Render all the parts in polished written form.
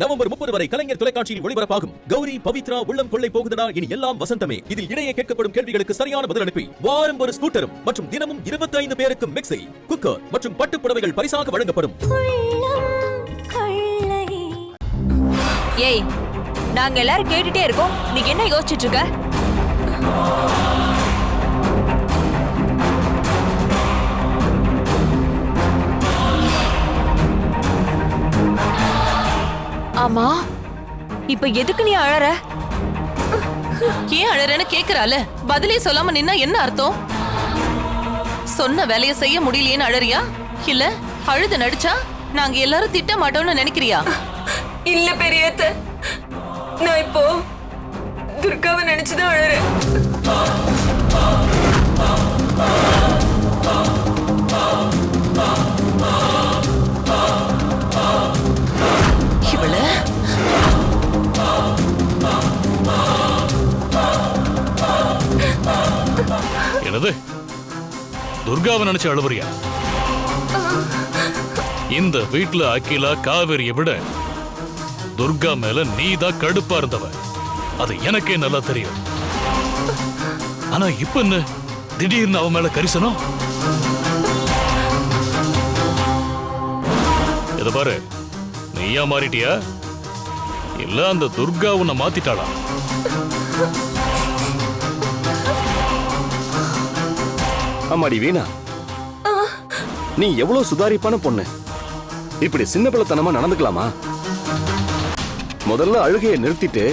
November 30 வரை கலைஞர் தொலைக்காட்சியில் ஒளிபரப்பாகும் கௌரி பவித்ரா உள்ளம் கொள்ளை போகுதடா இனி எல்லாம் வசந்தமே. இதில் இடையே கேட்கப்படும் கேள்விகளுக்கு சரியான பதில் அனுப்பி வாரம் ஒரு ஸ்கூட்டரும் மற்றும் தினமும் 25 பேருக்கு மிக்ஸி, குக்கர் மற்றும் பட்டுப் புடவைகள் பரிசாக வழங்கப்படும். ஏய், நாங்க எல்லாரும் கேட்டுட்டே இருக்கோம், நீ என்ன யோசிச்சுட்டு இருக்க? ஆமா, இப்ப எதுக்கு நீ அழற? ஏன் அழறன்னு கேக்குறால, பதிலே சொல்லாம நின்னா என்ன அர்த்தம்? சொன்ன வேலைய செய்ய முடியலையேன்னு அழறியா? இல்ல அழுது நடிச்சா நாங்க எல்லாரும் திட்ட மாட்டோம்னு நினைக்கிறியா? இல்ல பெரியத்த, நான் இப்போ துர்காவை நினைச்சுதான் அழறேன். இவள என்னது? துர்காவை நினைச்சு அழுவறியா? இந்த வீட்டுல அகிலா காவேரியை விட துர்கா மேல நீதான் கடுப்பா இருந்தவ. அது எனக்கே நல்லா தெரியும். ஆனா இப்ப என்ன திடீர்னு அவ மேல கரிசனம்? இத பாரு, நீயா மாறிட்டியா இல்ல அந்த துர்கா உன்னை மாத்திட்டாளா? அம்மாடி வீணா, நீ எவ்வளவு சுதாரிப்பான பொண்ணு. இப்படி சின்ன பிள்ளைத்தனமா நடந்துக்கலாமா? முதல்ல அழுகையை நிறுத்திட்டு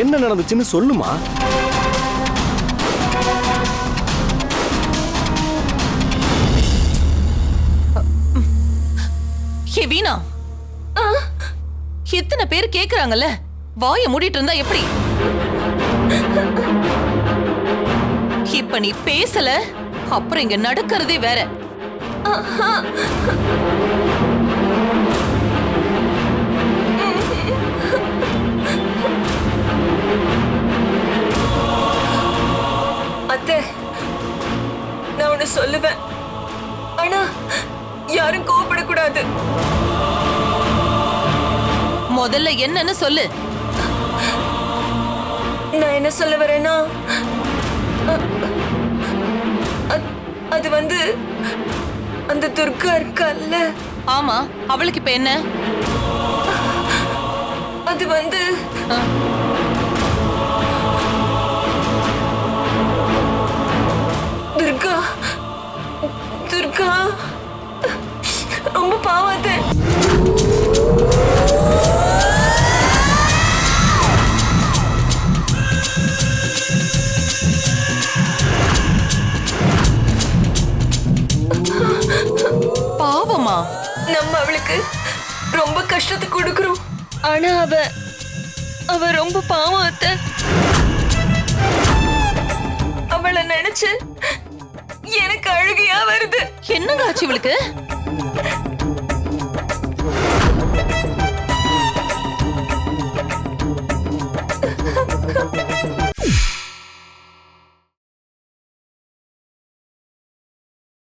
என்ன நடந்துச்சுன்னு சொல்லுமா. ஹே வீணா, எத்தனை பேர் கேக்குறாங்கல்ல, வாய மூடிட்டு இருந்தா எப்படி? இப்ப நீ பேசல, அப்புறம் இங்க நடக்கிறதே வேற. அத்தை, நான் ஒண்ணு சொல்லுவேன், ஆனா யாரும் கோவப்படக்கூடாது. முதல்ல என்னன்னு சொல்லு. நான் என்ன சொல்ல வரேன்னா, அது வந்து அந்த துர்கா இருக்கல்ல, ஆமா, அவளுக்கு இப்ப என்ன? அது வந்து துர்கா துர்கா ரொம்ப பாவாத்தே. பாவமா? நம்ம அவளுக்கு ரொம்ப கஷ்டத்தை கொடுக்கிறோம், ஆனா அவ ரொம்ப பாவம் அத்தை. அவளை நினைச்சு எனக்கு அழுகையா வருது. என்னங்க ஆச்சு இவளுக்கு?